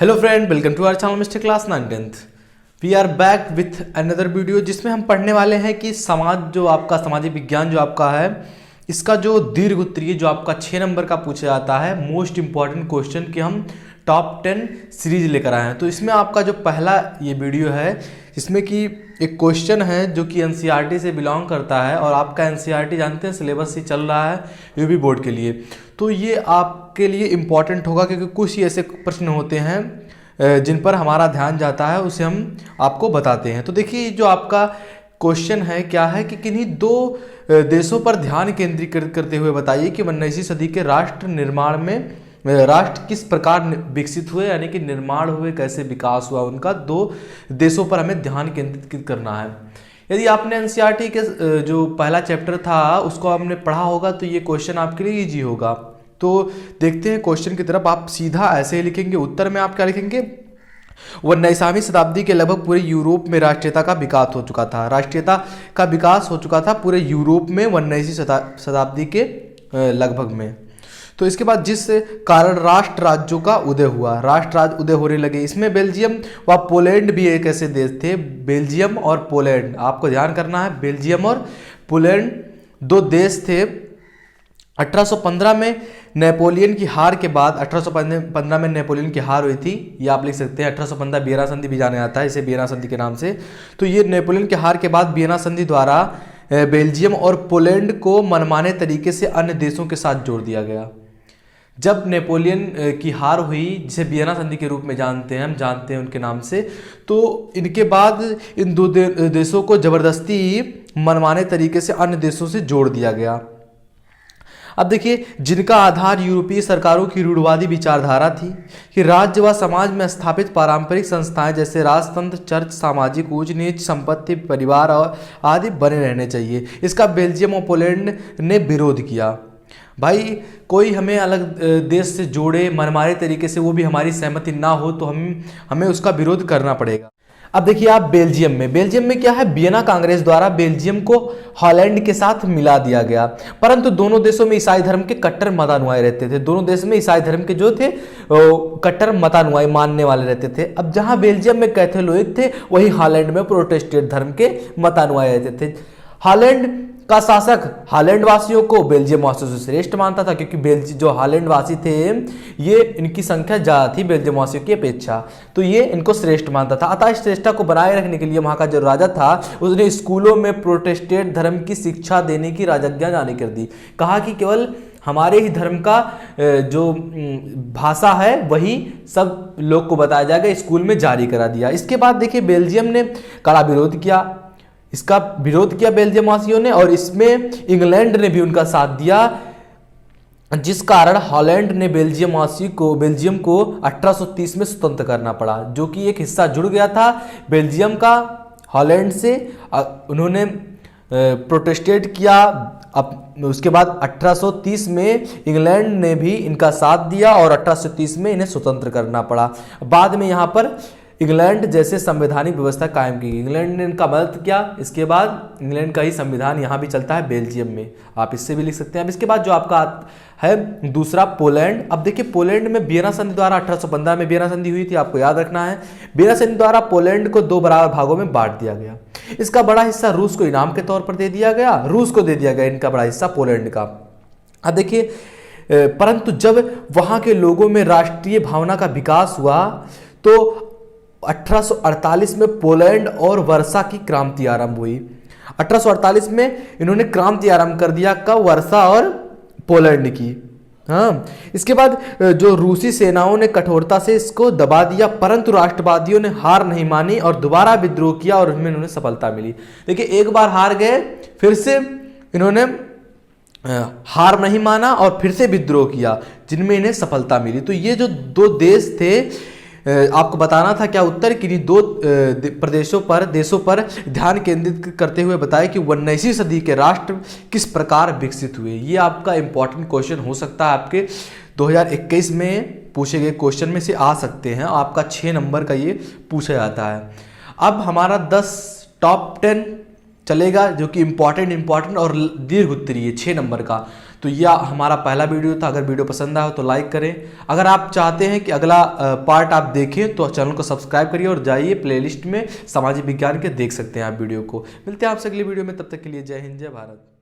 Hello friend, welcome to our channel mister class 9th। We are back with another video जिसमें हम पढ़ने वाले हैं कि समाज जो आपका सामाजिक विज्ञान जो आपका है इसका जो दीर्घ उत्तरीय जो आपका 6 नंबर का पूछा जाता है मोस्ट इंपॉर्टेंट क्वेश्चन कि हम टॉप 10 सीरीज लेकर आए हैं। तो इसमें आपका जो पहला ये वीडियो है जिसमें कि एक क्वेश्चन है जो कि एनसीईआरटी से बिलोंग करता है और आपका एनसीईआरटी जानते हैं सिलेबस ही चल रहा है यूपी बोर्ड के लिए। तो ये आपके लिए इम्पॉर्टेंट होगा क्योंकि कुछ ही ऐसे प्रश्न होते हैं जिन पर हमारा ध्यान जाता है, उसे हम आपको बताते हैं। तो देखिए जो आपका क्वेश्चन है क्या है कि किन्हीं दो देशों पर ध्यान केंद्रीकृत करते हुए बताइए कि 19वीं सदी के राष्ट्र निर्माण में राष्ट्र किस प्रकार विकसित हुए, यानी कि निर्माण हुए, कैसे विकास हुआ उनका। दो देशों पर हमें ध्यान केंद्रित करना है। यदि आपने एनसीईआरटी के जो पहला चैप्टर था उसको आपने पढ़ा होगा तो ये क्वेश्चन आपके लिए इजी होगा। तो देखते हैं क्वेश्चन की तरफ। आप सीधा ऐसे ही लिखेंगे, उत्तर में आप क्या लिखेंगे, 19वीं शताब्दी के लगभग पूरे यूरोप में राष्ट्रीयता का विकास हो चुका था। राष्ट्रीयता का विकास हो चुका था पूरे यूरोप में 19वीं शताब्दी के लगभग में। तो इसके बाद जिस कारण राष्ट्र राज्यों का उदय हुआ, राष्ट्र राज्य उदय होने लगे, इसमें बेल्जियम व पोलैंड भी एक ऐसे देश थे। बेल्जियम और पोलैंड, आपको ध्यान करना है, बेल्जियम और पोलैंड दो देश थे। 1815 में नेपोलियन की हार के बाद, 1815 में नेपोलियन की हार हुई थी, ये आप लिख सकते हैं। 1815 वियना संधि भी जाना जाता है, इसे वियना संधि के नाम से। तो ये नेपोलियन की हार के बाद वियना संधि द्वारा बेल्जियम और पोलैंड को मनमाने तरीके से अन्य देशों के साथ जोड़ दिया गया। जब नेपोलियन की हार हुई, जिसे वियना संधि के रूप में जानते हैं, हम जानते हैं उनके नाम से, तो इनके बाद इन दो देशों को जबरदस्ती मनमाने तरीके से अन्य देशों से जोड़ दिया गया। अब देखिए, जिनका आधार यूरोपीय सरकारों की रूढ़वादी विचारधारा थी कि राज्य व समाज में स्थापित पारंपरिक संस्थाएं जैसे राजतंत्र, चर्च, सामाजिक ऊंच नीच, संपत्ति, परिवार और आदि बने रहने चाहिए, इसका बेल्जियम और पोलैंड ने विरोध किया। भाई कोई हमें अलग देश से जोड़े मनमाने तरीके से, वो भी हमारी सहमति ना हो, तो हमें उसका विरोध करना पड़ेगा। अब देखिए आप बेल्जियम में क्या है, वियना कांग्रेस द्वारा बेल्जियम को हॉलैंड के साथ मिला दिया गया। परंतु दोनों देशों में ईसाई धर्म के कट्टर मतानुयायी रहते थे। दोनों देश में ईसाई धर्म के जो थे कट्टर मतानुयायी मानने वाले रहते थे। अब जहां बेल्जियम में कैथोलिक थे, वही हॉलैंड में प्रोटेस्टेंट धर्म के मतानुयायी रहते थे। हॉलैंड का शासक हॉलैंड वासियों को बेल्जियम वासियों से श्रेष्ठ मानता था, क्योंकि जो हॉलैंड वासी थे ये इनकी संख्या ज़्यादा थी बेल्जियम वासियों की अपेक्षा, तो ये इनको श्रेष्ठ मानता था। अतः इस श्रेष्ठता को बनाए रखने के लिए वहाँ का जो राजा था उसने स्कूलों में प्रोटेस्टेंट धर्म की शिक्षा देने की राजज्ञा जारी कर दी। कहा कि केवल हमारे ही धर्म का जो भाषा है वही सब लोग को बताया जाएगा, स्कूल में जारी करा दिया। इसके बाद देखिए बेल्जियम ने कड़ा विरोध किया, इसका विरोध किया बेल्जियम वासियों ने, और इसमें इंग्लैंड ने भी उनका साथ दिया, जिस कारण हॉलैंड ने बेल्जियम को 1830 में स्वतंत्र करना पड़ा, जो कि एक हिस्सा जुड़ गया था बेल्जियम का हॉलैंड से। उन्होंने प्रोटेस्टेट किया। अब उसके बाद 1830 में इंग्लैंड ने भी इनका साथ दिया और 1830 में इन्हें स्वतंत्र करना पड़ा। बाद में यहाँ पर इंग्लैंड जैसे संवैधानिक व्यवस्था कायम की। इंग्लैंड ने इनका मदद किया। इसके बाद इंग्लैंड का ही संविधान यहाँ भी चलता है बेल्जियम में, आप इससे भी लिख सकते हैं। अब इसके बाद जो आपका है दूसरा पोलैंड। अब देखिए पोलैंड में वियना संधि द्वारा 1815 में वियना संधि हुई थी, आपको याद रखना है। वियना संधि द्वारा पोलैंड को दो बराबर भागों में बांट दिया गया। इसका बड़ा हिस्सा रूस को इनाम के तौर पर दे दिया गया, रूस को दे दिया गया इनका बड़ा हिस्सा पोलैंड का। अब देखिए परंतु जब वहाँ के लोगों में राष्ट्रीय भावना का विकास हुआ तो 1848 में पोलैंड और वर्सा की क्रांति आरंभ हुई। 1848 में इन्होंने क्रांति आरंभ कर दिया, कब, वर्सा और पोलैंड की। हाँ, इसके बाद जो रूसी सेनाओं ने कठोरता से इसको दबा दिया, परंतु राष्ट्रवादियों ने हार नहीं मानी और दोबारा विद्रोह किया और उसमें इन्होंने सफलता मिली। देखिए एक बार हार गए, फिर से इन्होंने हार नहीं माना और फिर से विद्रोह किया, जिनमें इन्हें सफलता मिली। तो ये जो दो देश थे, आपको बताना था क्या उत्तर, कि दो देशों पर ध्यान केंद्रित करते हुए बताया कि 19वीं सदी के राष्ट्र किस प्रकार विकसित हुए। ये आपका इंपॉर्टेंट क्वेश्चन हो सकता है, आपके 2021 में पूछे गए क्वेश्चन में से आ सकते हैं। आपका 6 नंबर का ये पूछा जाता है। अब हमारा 10 टॉप 10 चलेगा, जो कि इंपॉर्टेंट और दीर्घ उत्तरीय 6 नंबर का। तो यह हमारा पहला वीडियो था। अगर वीडियो पसंद आया हो तो लाइक करें। अगर आप चाहते हैं कि अगला पार्ट आप देखें तो चैनल को सब्सक्राइब करिए और जाइए प्लेलिस्ट में सामाजिक विज्ञान के देख सकते हैं आप वीडियो को। मिलते हैं आपसे अगली वीडियो में, तब तक के लिए जय हिंद जय भारत।